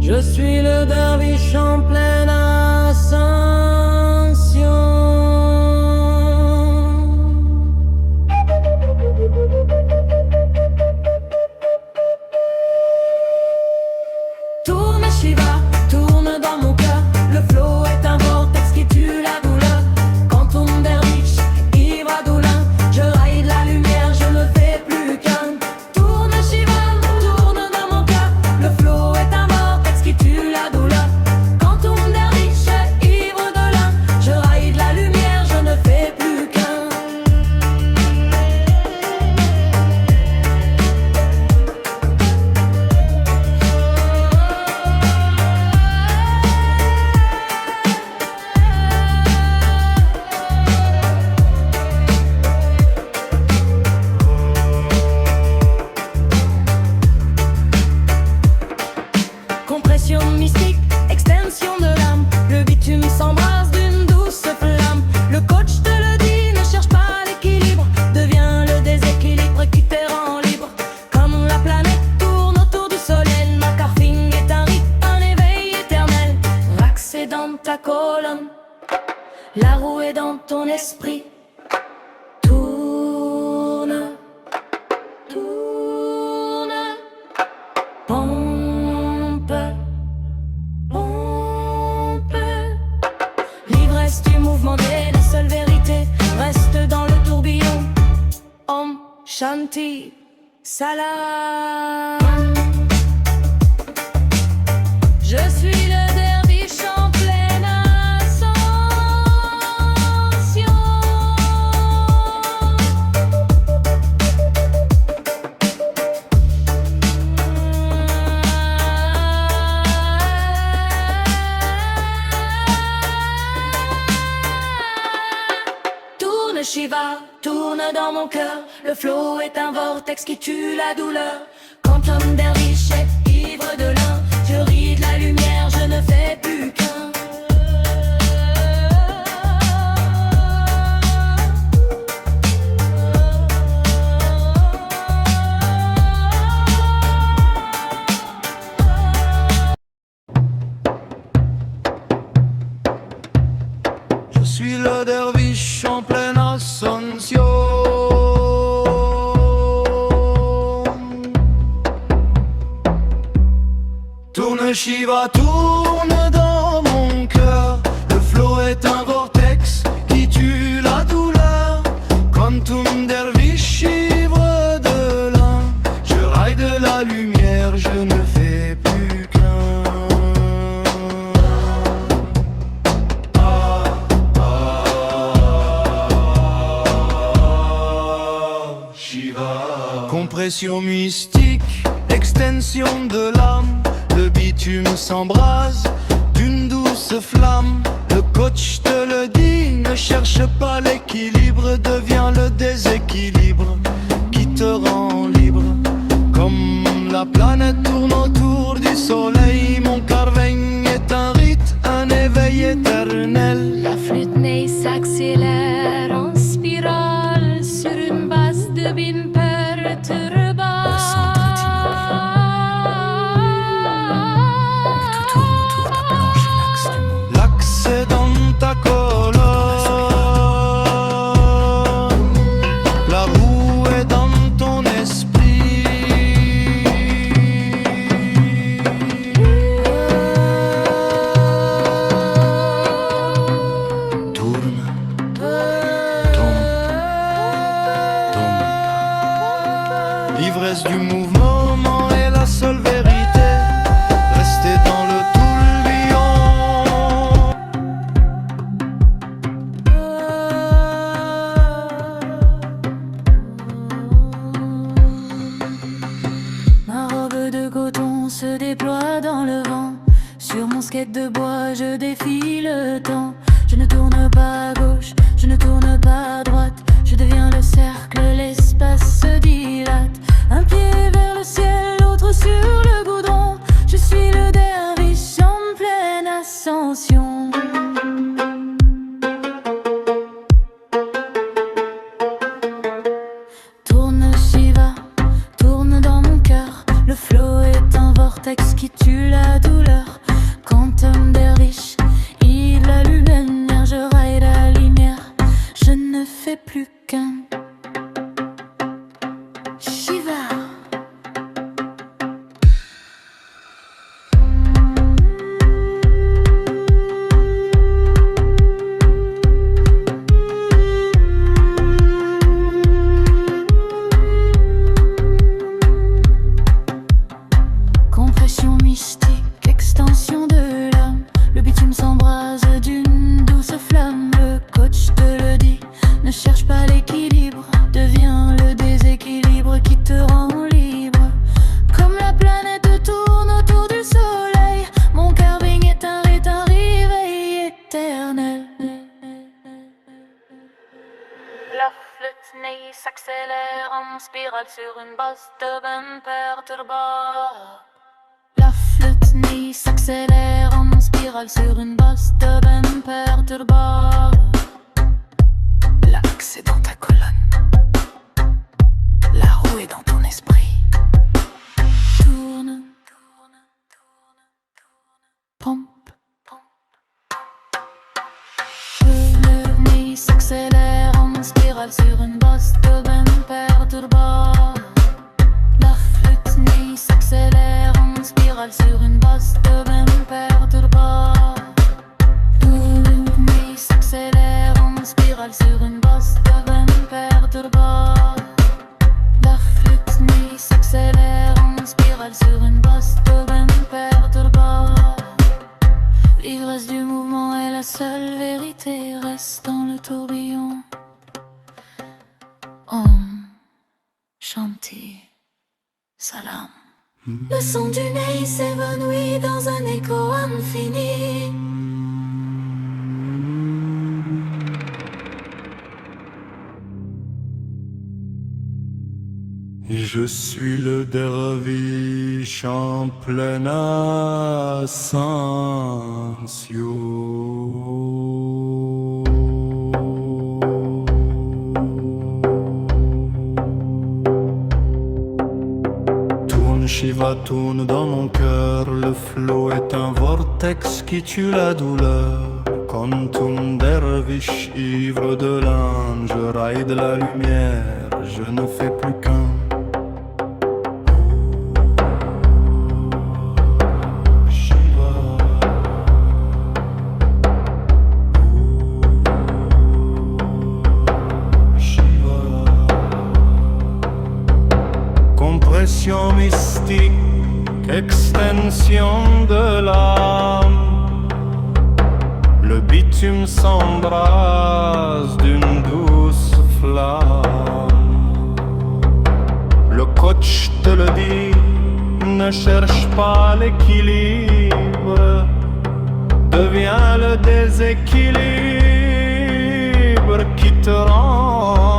Je suis le derviche en pleine ascension. Tourne Shiva, tourne dans mon cœur. Le flow est un vortex qui tue la douleur. Quand on derviche, ivre à doulin, je raille de la lumière, je ne fais plus qu'un. Tourne Shiva, tourne dans mon cœur. Le flow est un vortex qui tue la douleur. Quand on derviche, ivre de lin, je raille de la lumière, je ne fais plus qu'un. Compression mystique, extension de l'âme. Le bitume s'embrase d'une douce flamme. Le coach te le dit, ne cherche pas l'équilibre. Deviens le déséquilibre qui te rend libre. Comme la planète tourne autour du soleil, ma carfing est un rite, un éveil éternel. Rax est dans ta colonne, la roue est dans ton esprit. Tourne, tourne, pompe, pompe. L'ivresse du mouvement est la seule vérité. Reste dans le tourbillon. Om Shanti Salam. Je suis le derviche en pleine ascension. Tourne Shiva, tourne dans mon cœur. Le flow est un vortex qui tue la douleur. Quand l'homme derviche est ivre de lin, je ris de la lumière, je ne fais plus qu'un. Je suis le derviche en pleine ascension. Tourne Shiva, tourne dans mon cœur. Le flow est un vortex qui tue la douleur. Quantum derviche, ivre de lin, je raille de la lumière, je ne fais plus qu'un. Compression mystique, extension de l'âme. Le bitume s'embrase d'une douce flamme. Le coach te le dit, ne cherche pas l'équilibre. Deviens le déséquilibre qui te rend libre. Comme la planète tourne autour du soleil, mon carving est un rite, un éveil éternel. La flûte nez s'accélère en spirale sur une base de bin perturbable. L'axe est dans ta colonne, la roue est dans ton esprit. Tourne, tombe. L'ivresse du mouvement est la seule vérité. Restez dans le tourbillon. Ma robe de coton se déploie dans le vent. Sur mon skate de bois, je défie le temps. Je ne tourne pas à gauche, je ne tourne pas à droite. Je deviens le cercle, l'espace se dilate. Un pied vers le ciel, l'autre sur le goudron. Je suis le derviche en pleine ascension. Tourne Shiva, tourne dans mon cœur. Le flow est un vortex qui tue la douleur. compression mystique, extension de l'âme. Le bitume s'embrase d'une douce flamme. Le coach te le dit, ne cherche pas l'équilibre. Deviens le déséquilibre qui te rend libre. Comme la planète tourne autour du soleil, mon carving est un réveil éternel. La flûte née s'accélère en spirale sur une basse de perturbar. La flûte née s'accélère en spirale sur une basse de perturbar. L'axe est dans ta colonne, la roue est dans ton esprit. Tourne, tourne, tourne, tourne, pompe, pompe. Le nez s'accélère en spirale sur une basse de perturbar. La flûte nez s'accélère en spirale sur une basse de perturbar. Le nez s'accélère en spirale sur une basse de perturbar. La flûte nez s'accélère en spirale sur une basse de perturbar. L'ivresse du mouvement est la seule vérité. Reste dans le tourbillon. Shanti Salam. Le son du nez s'évanouit dans un écho infini. Je suis le derviche en pleine ascension. Tourne Shiva, tourne dans mon cœur. Le flot est un vortex qui tue la douleur. Comme tout derviche ivre de l'âme, je raille de la lumière, je ne fais plus qu'un. Compression mystique, extension de l'âme. Le bitume s'embrase d'une douce flamme. Le coach te le dit, ne cherche pas l'équilibre. Deviens le déséquilibre qui te rend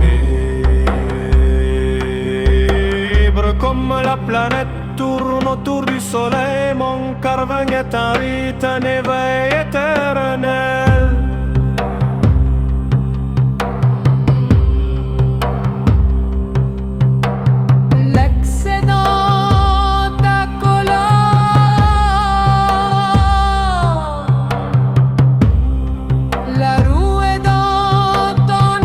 libre. Comme la planète tourne autour du soleil, mon carving est un rite, un éveil éternel. L'excédent ta colonne, la roue est dans ton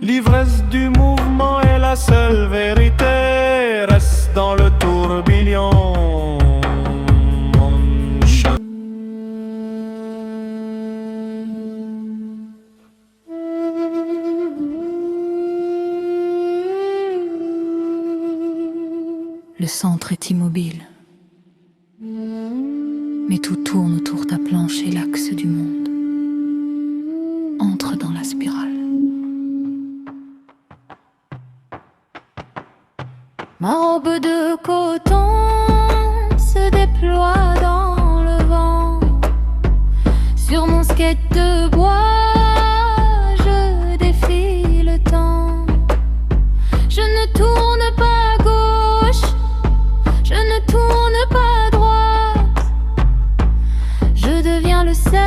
L'ivresse du mouvement est la seule vérité. Reste dans le tourbillon. Le centre est immobile, mais tout tourne autour ta planche et l'axe du monde. Entre dans la spirale. Ma robe de coton se déploie dans le vent. Sur mon skate de bois, je défie le temps. Je ne tourne pas à gauche, je ne tourne pas à droite. Je deviens le cercle,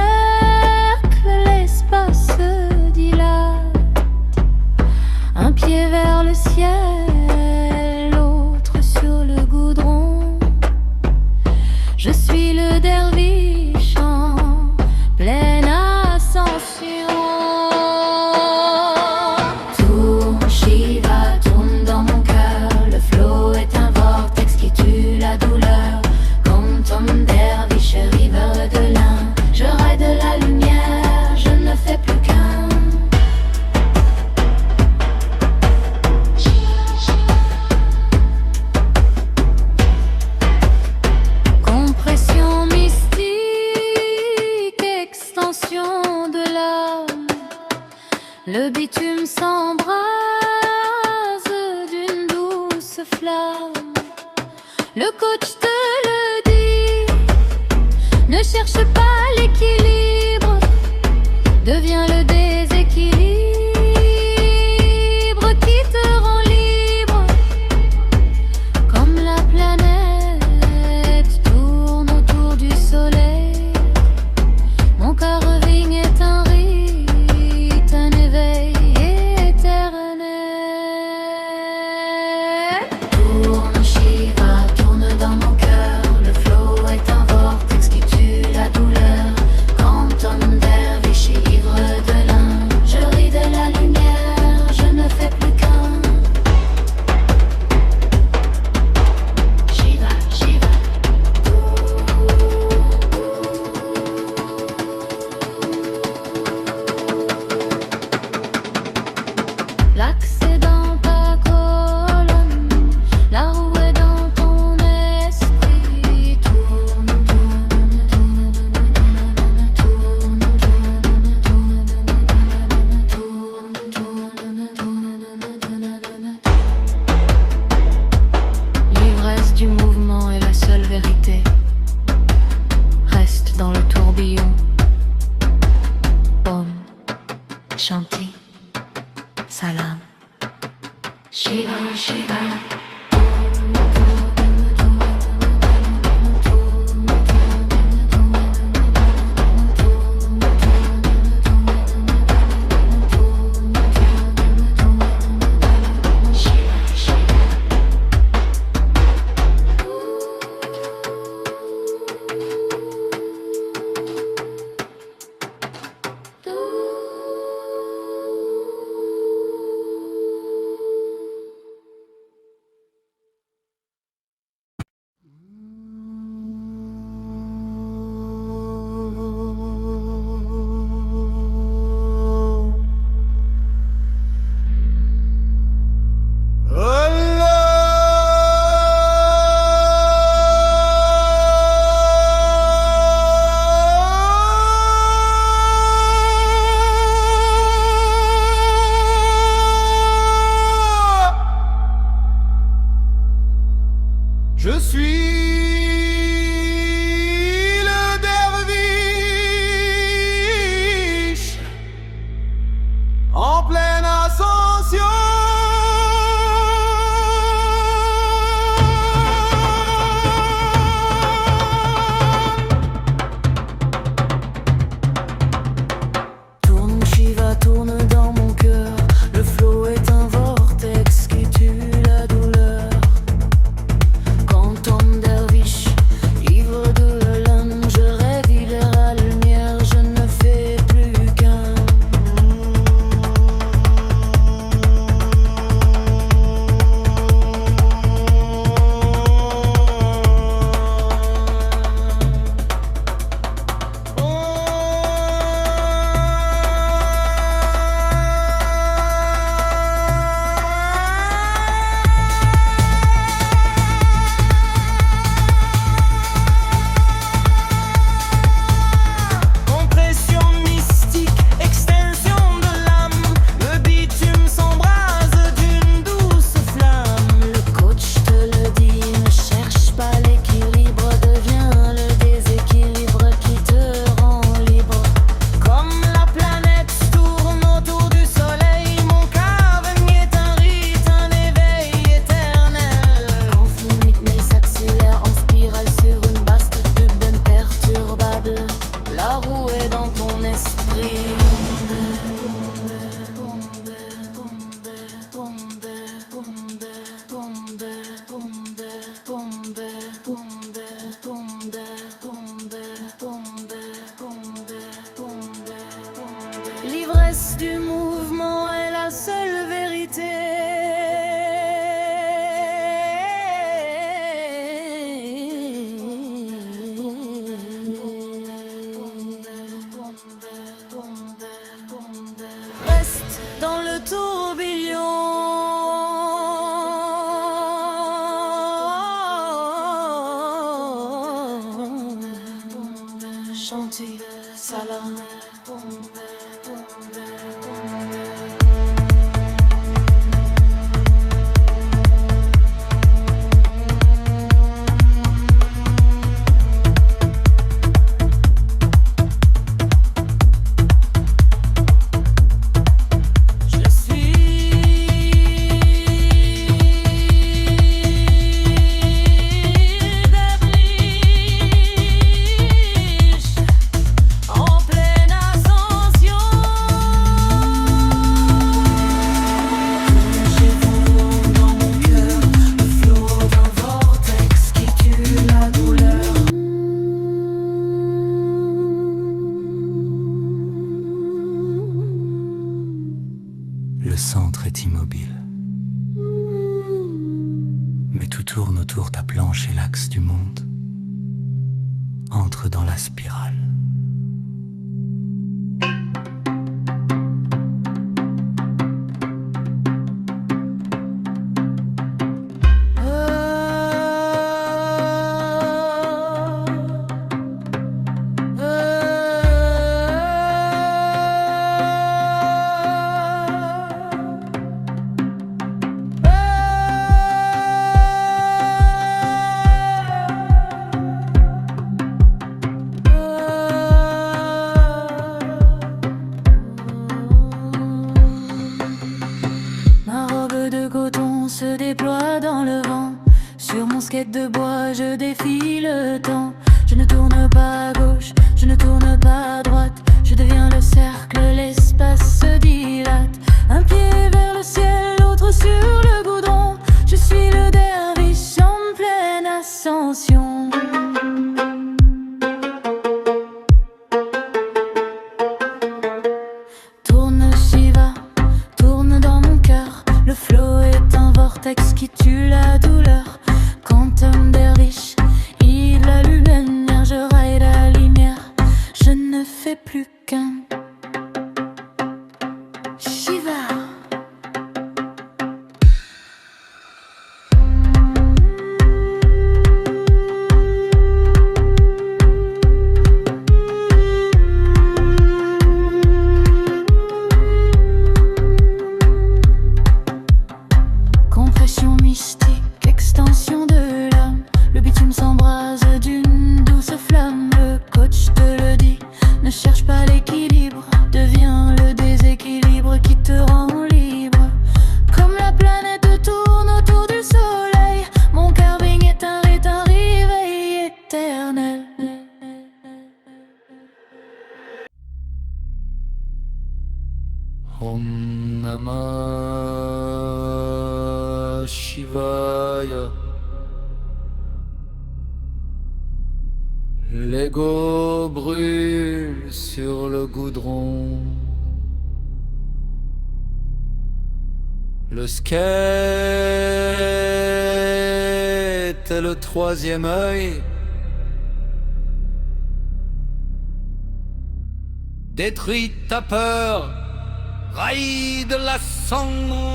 l'espace se dilate. Un pied vers le ciel, l'autre sur le goudron. Je suis le derviche en pleine ascension. Tourne, Shiva, douce flamme. Le coach te le dit, ne cherche pas l'équilibre, deviens le déséquilibre qui te rend libre. Comme la planète tourne autour du soleil, mon cœur est un rite, un éveil éternel. Tourne Shiva, tourne dans mon cœur, le flow est un vortex qui tue la douleur. Quantum derviche ivre de l'un, je ris de la lumière, je ne fais plus qu'un. Shiva, Shiva. L'axe est dans ta colonne, la roue est dans ton esprit. Tourne, tourne, tourne, tourne, tourne. L'ivresse du mouvement est la seule vérité. Reste dans le tourbillon. Om Shanti Salam Shiva Shiva. Je suis le derviche en pleine ascension. Tourne Shiva, tourne dans mon cœur, le flow est un vortex qui tue la douleur. Quantum derviche, ivre de l'âme, je rêve, il est la lumière, je ne fais plus qu'un. Compression mystique, extension de l'âme, le bitume s'embrase d'une douce flamme. Le coach te le dit, ne cherche pas l'équilibre, deviens le déséquilibre qui te rend libre. Comme la planète tourne autour du soleil, mon caverne est un rite, un éveil éternel. Quand son rythme s'accélère en spirale sur une vaste tube imperturbable, la roue est dans ton esprit. L'ivresse du mouvement est la seule vérité. Reste dans le tourbillon. Shanti Salam. et tout tourne autour ta planche et l'axe du monde. Entre dans la spirale. Se déploie dans le vent. Sur mon skate de bois, je défie le temps. Je ne tourne pas à gauche, je ne tourne pas à droite. Je deviens le cercle, l'espace se dilate. Un pied vers le ciel, l'autre sur le goudron. Je suis le derviche en pleine ascension. Tourne Shiva, tourne dans mon cœur. Le flow est un vortex qui tue la douleur. Quantum derviche, il allume la lumière. Je raille la lumière, je ne fais plus qu'un Shiva. Compression mystique, extension de l'âme. Le bitume s'embrase d'une douce flamme. Le coach te le dit, ne cherche pas l'équilibre. Deviens le déséquilibre qui te rend libre. Comme la planète tourne autour du soleil, mon carving est un réveil éternel. Om Namah Shivaya. L'ego brûle sur le goudron. Le skate est le troisième œil. Détruis ta peur, raille de la cendre.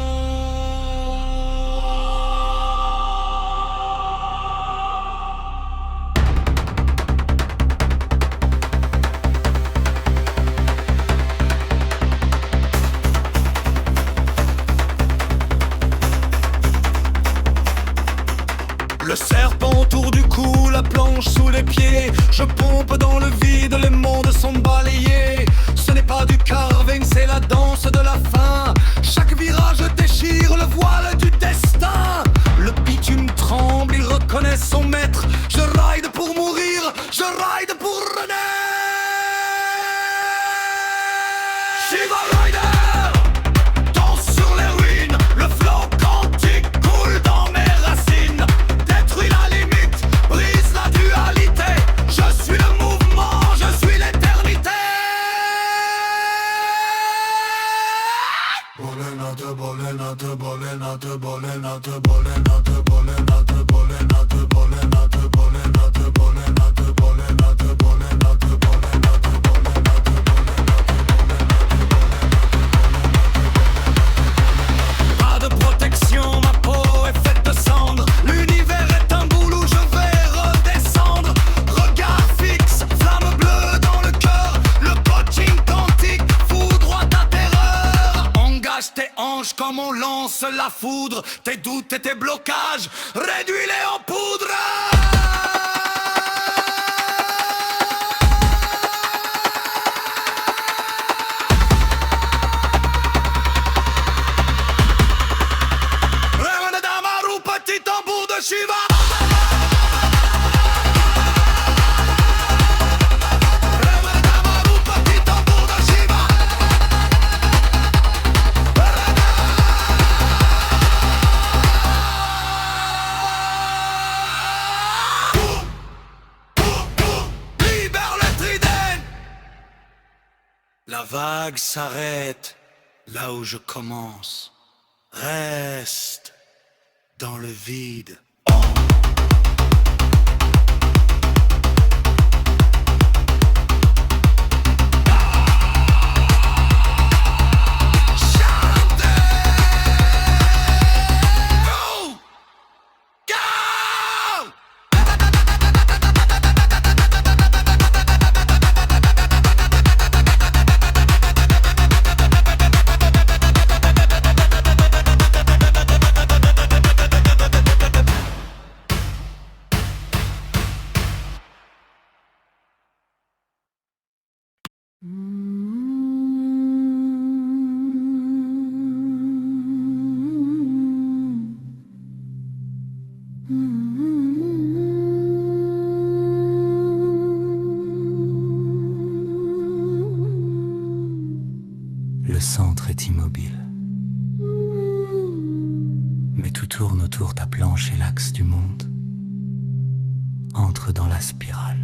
Le serpent autour du cou, la planche sous les pieds. Je pompe dans le vide, les mondes sont balayés. Ce n'est pas du carving, c'est la danse de la faim. Chaque virage déchire le voile du destin. Le bitume tremble, il reconnaît son maître. Je ride pour mourir, je ride pour renaître. Shiva Rider, danse sur les ruines. Le flow quantique coule dans mes racines. Détruis la limite, brise la dualité. Je suis le mouvement, je suis l'éternité. Bolenate, bolenate, bolenate, bolenate, bolenate, bolenate, bolenate, bolenate, bolenate, bolenate, bolenate, bolenate, pas de protection, ma peau est faite de cendre. L'univers est un boule où je vais redescendre. Regard fixe, flamme bleue dans le cœur. Le coaching quantique foudroie ta terreur. Engage tes hanches comme on lance la foudre. Tes doutes et tes blocages, réduis-les en poudre. Ramanadamaru, petit tambour de Shiva. Ramanadamaru, petit tambour de Shiva. Libère le trident. La vague s'arrête là où je commence. Reste dans le vide. immobile. Mais tout tourne autour ta planche et l'axe du monde entre dans la spirale.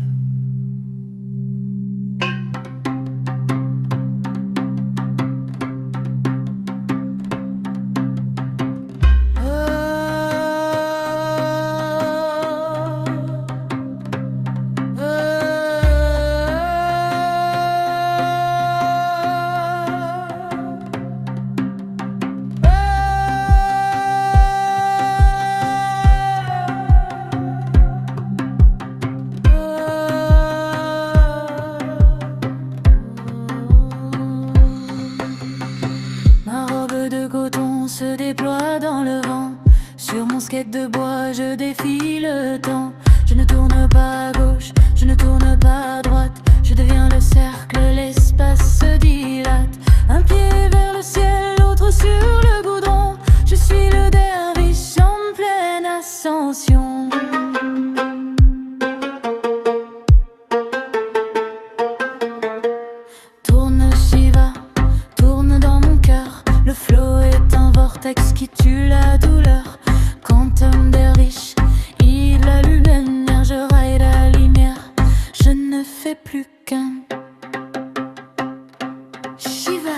Se déploie dans le vent. Sur mon skate de bois, je défie le temps. Je ne tourne pas à gauche, je ne tourne pas à droite. Je deviens le cercle, l'espace se dilate. Un pied vers le ciel, l'autre sur le goudron. Je suis le derviche en pleine ascension. Tourne Shiva, tourne dans mon cœur. Le flow est un vortex qui tue la douleur. Quantum derviche, il allume la lumière. Je raille la lumière, je ne fais plus qu'un Shiva.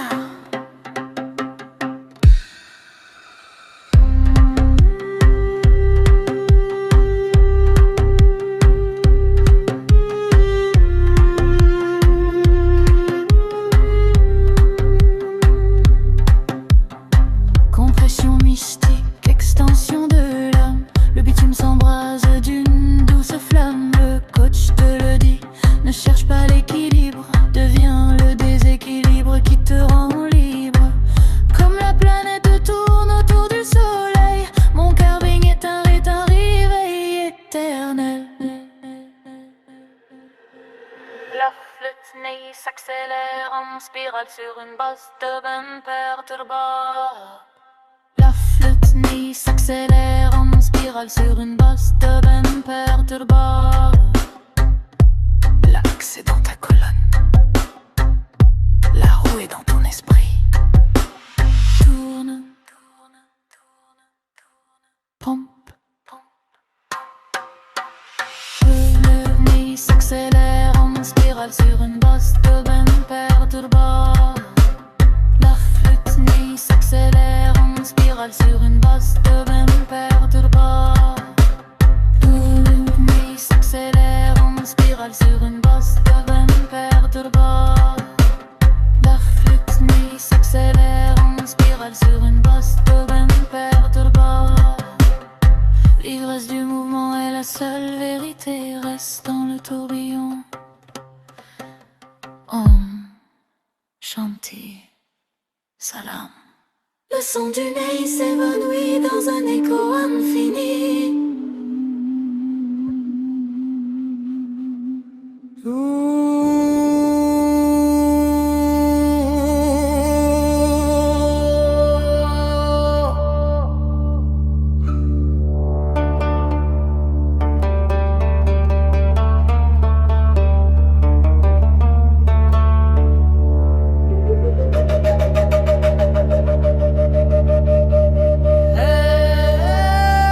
Compression mystique, extension de l'âme. Le bitume s'embrase d'une douce flamme. Le coach te le dit, ne cherche pas l'équilibre. Deviens le déséquilibre qui te rend libre. Comme la planète tourne autour du soleil, mon carving est un réveil éternel. La flûte nez s'accélère en spirale sur une bosse de bumper turbo. La flûte nez s'accélère en spirale sur une bosse de bumper turbo. L'axe est dans ta colonne, la roue est dans ton esprit. Tourne, tourne, tourne, tourne, pompe, pompe. Le nez s'accélère en spirale sur une bosse de bumper turbo. La flûte nez s'accélère en spirale sur une bosse de bumper turbo. Le nez s'accélère en spirale sur une bosse de bumper turbo. La flûte nez s'accélère en spirale sur une bosse de bumper turbo. L'ivresse du mouvement est la seule vérité. Reste dans le tourbillon. Om Shanti Salam. Le son du nez s'évanouit dans un écho infini. Hey,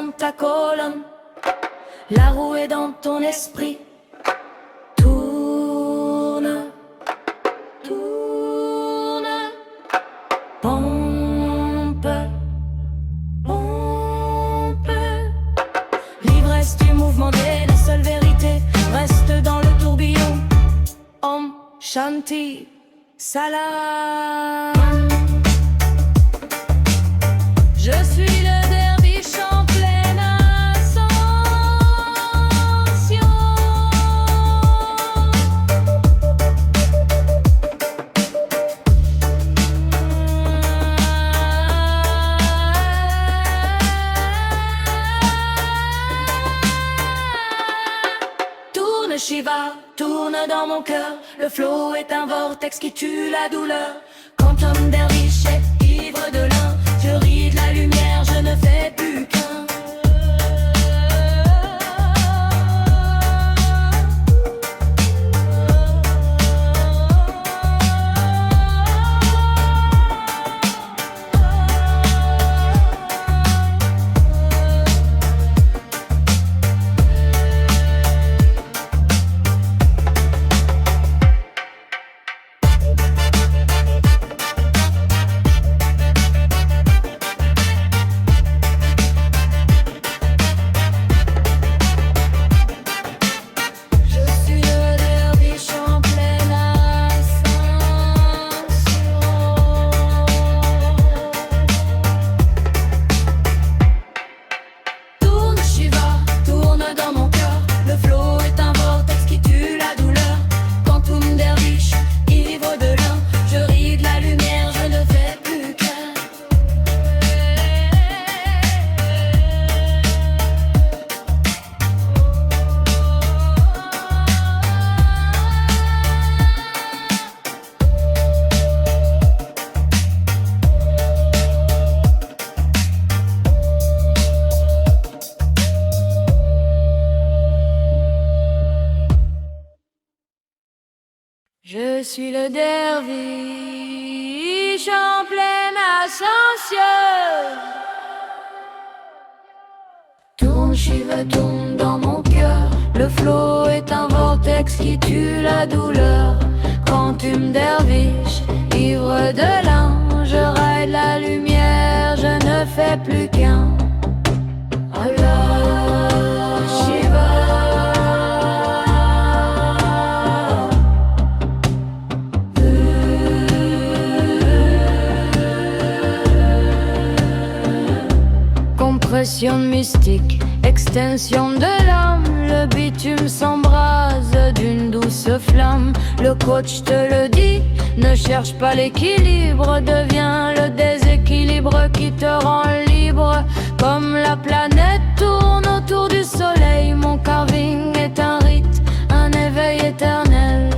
dans ta colonne, la roue est dans ton esprit. Tourne, tourne, pompe, pompe. L'ivresse du mouvement est la seule vérité. Reste dans le tourbillon. Om Shanti Salam. Je suis le derviche en pleine ascension. Tourne Shiva, tourne dans mon cœur. Le flow est un vortex qui tue la douleur. Quantum derviche est ivre de l'un. Je ris de la lumière, je ne fais plus qu'un. Je suis le derviche en pleine ascension. Tourne Shiva, tourne dans mon cœur. Le flow est un vortex qui tue la douleur. Quantum derviche, ivre de l'un. Je raille la lumière, je ne fais plus qu'un. Allah, Shiva. Compression mystique, extension de l'âme. Le bitume s'embrase d'une douce flamme. Le coach te le dit, ne cherche pas l'équilibre. Deviens le déséquilibre qui te rend libre. Comme la planète tourne autour du soleil, mon carving est un rite, un éveil éternel.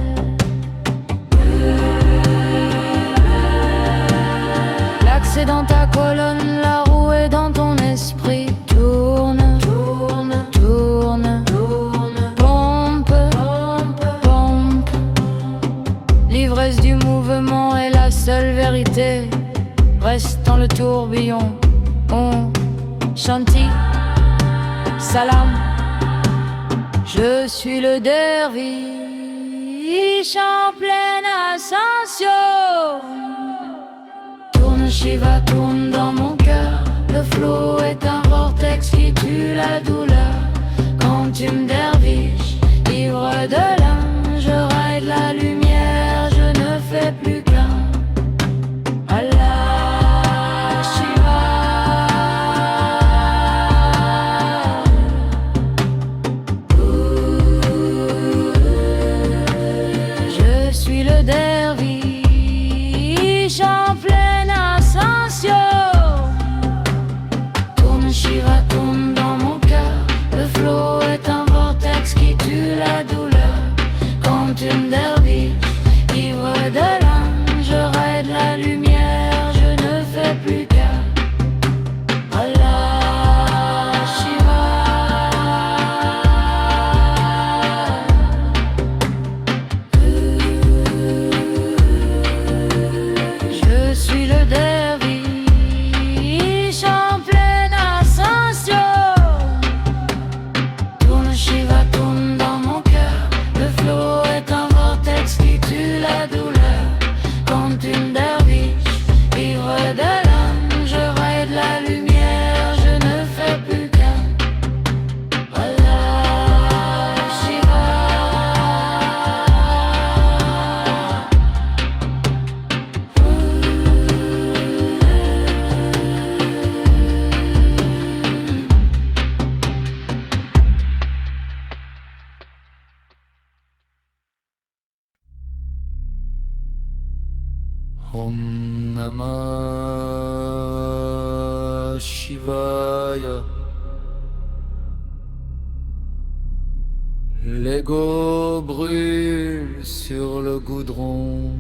L'axe est dans ta colonne, la roue est dans ton esprit. Tourne, tourne, tourne, tourne, pompe, pompe, pompe. L'ivresse du mouvement est la seule vérité. Reste dans le tourbillon. Om Shanti Salam. Je suis le derviche en pleine ascension. Tourne Shiva, tourne dans mon cœur. Le flow est un vortex qui tue la douleur. Quantum derviche, ivre de l'un. Je raille la lumière, je ne fais plus qu'un. Allah, Shiva. Je suis le derviche en pleine ascension. Tourne Shiva, tourne dans mon cœur. L'ego brûle sur le goudron.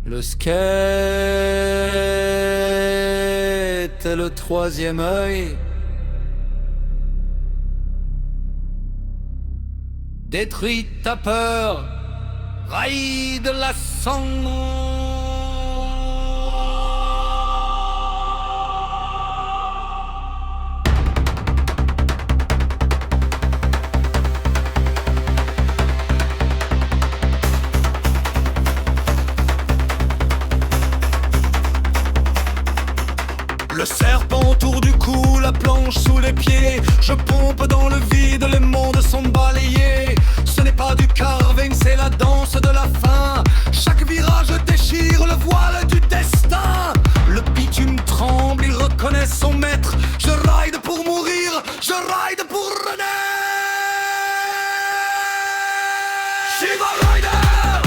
Le skate est le troisième œil. Détruit ta peur, raillit de la cendre. Le serpent autour du cou, la planche sous les pieds. Je pompe dans le vide, les mondes sont balayés. Ce n'est pas du carving, c'est la danse de la faim. Chaque virage déchire le voile du destin. Le bitume tremble, il reconnaît son maître. Je ride pour mourir, je ride pour renaître. Shiva Rider,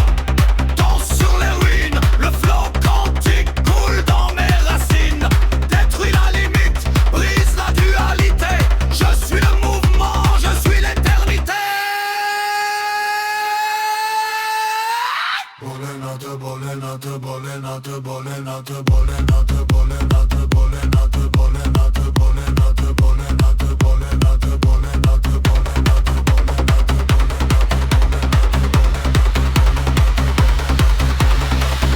danse sur les ruines. Le flow quantique coule dans mes racines. Détruis la limite, brise la dualité. Je suis le mouvement, je suis l'éternité. Bolenate, bolenate, bolenate, bolenate, bolenate, bolenate, bolenate, bolenate, bolenate, bolenate, bolenate, bolenate,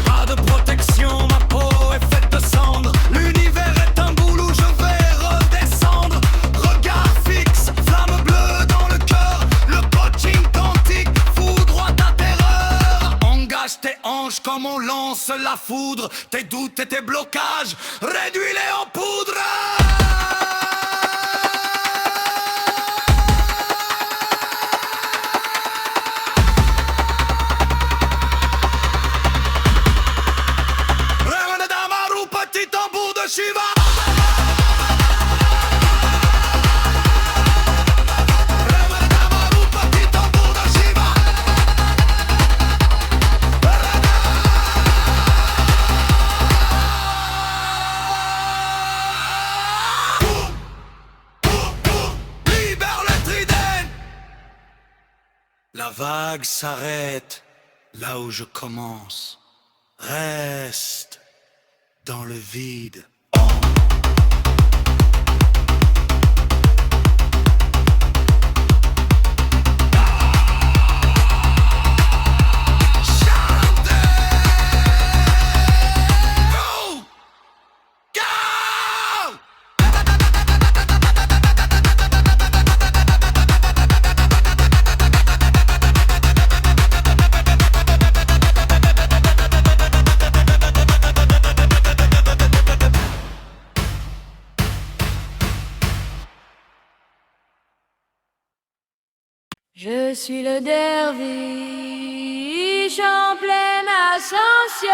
pas de protection, ma peau est faite de cendre. L'univers est un boule où je vais redescendre. Regard fixe, flamme bleue dans le cœur. Le coaching quantique foudroie ta terreur. Engage tes hanches comme on lance la foudre. Tes doutes et tes blocages, réduis-les en poudre. Ramana Damaru, petit tambour de Shiva. Ramana Damaru, petit tambour de Shiva. Libère le trident. La vague s'arrête là où je commence. Reste dans le vide. Go! Go! Je suis le derviche en pleine ascension.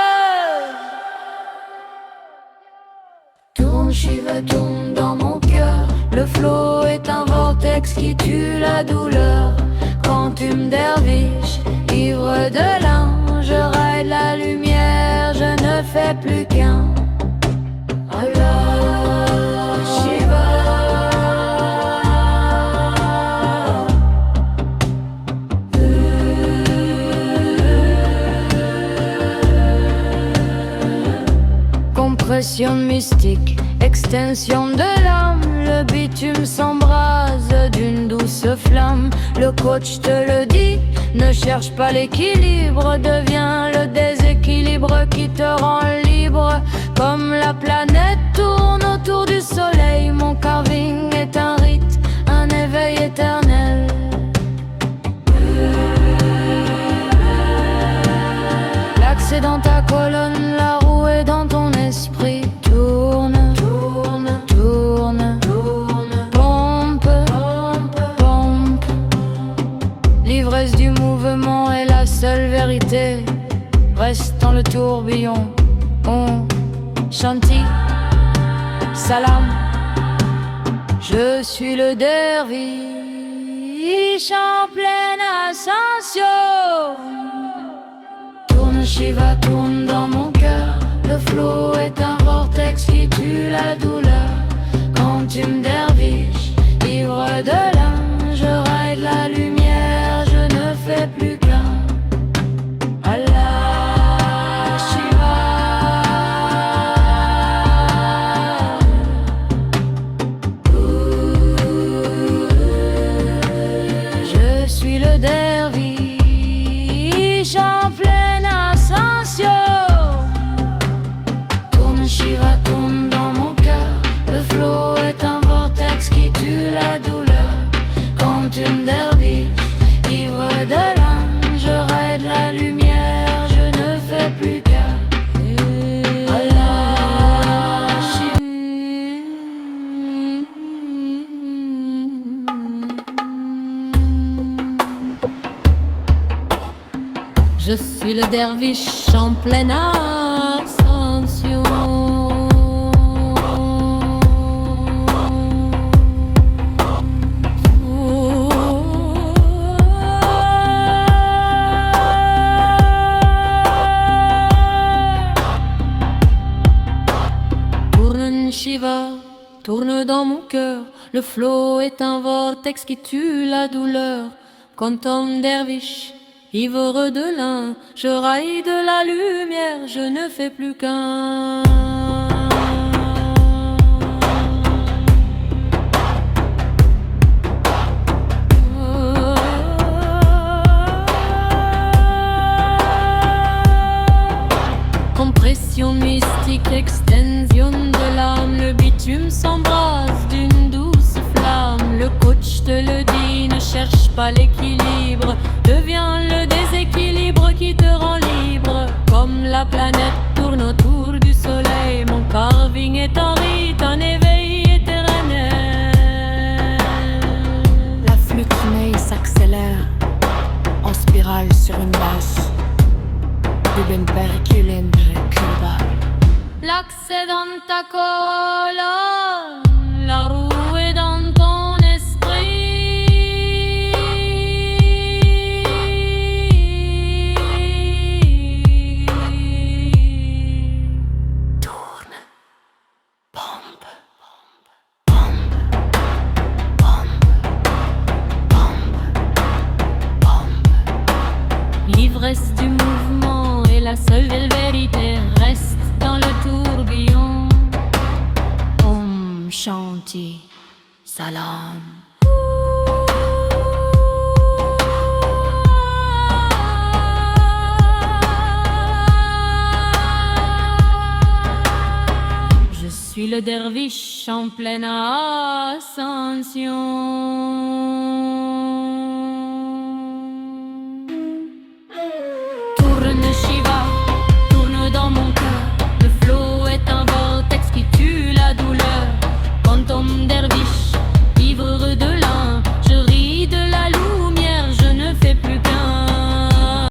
Tourne, Shiva, tourne dans mon cœur. Le flot est un vortex qui tue la douleur. Quantum derviche, ivre de l'un. Je ride la lumière, je ne fais plus qu'un. Allah, Shiva. Compression mystique, extension de l'âme. Le bitume s'embrase d'une douce flamme. Le coach te le dit, ne cherche pas l'équilibre. Deviens le déséquilibre qui te rend libre. Comme la planète tourne autour du soleil, mon carving est un rite, un éveil éternel. L'axe est dans ta colonne, la roue est dans ton esprit. Tourne, tourne, tourne, tourne. Pompe, pompe, pompe. L'ivresse du mouvement est la seule vérité. Reste dans le tourbillon. On Shanti, salam. Je suis le derviche en pleine ascension. Tourne, Shiva, tourne dans mon cœur. Le flot est un vortex qui tue la douleur. Quantum derviche, ivre Je suis le derviche en pleine ascension. Tourne Shiva, tourne dans mon cœur. Le flot est un vortex qui tue la douleur. Quand homme derviche, ivre de lin, je raille de la lumière, je ne fais plus qu'un. Compression mystique, extension de l'âme, le bitume s'embrase d'une douce flamme. Le coach te le dit, ne cherche pas l'équilibre, deviens le déséquilibre qui te rend libre. Comme la planète tourne autour du soleil, mon carving est en rite, un éveil éternel. La flûte Ney s'accélère en spirale sur une basse. Bibin perculin recuba. L'accès dans ta colonne, la roue est dans ton esprit. Tourne, bombe, bombe, bombe, bombe, bombe. L'ivresse du mouvement est la seule vérité, reste dans le tourbillon. Om Shanti Salam. Je suis le derviche en pleine ascension.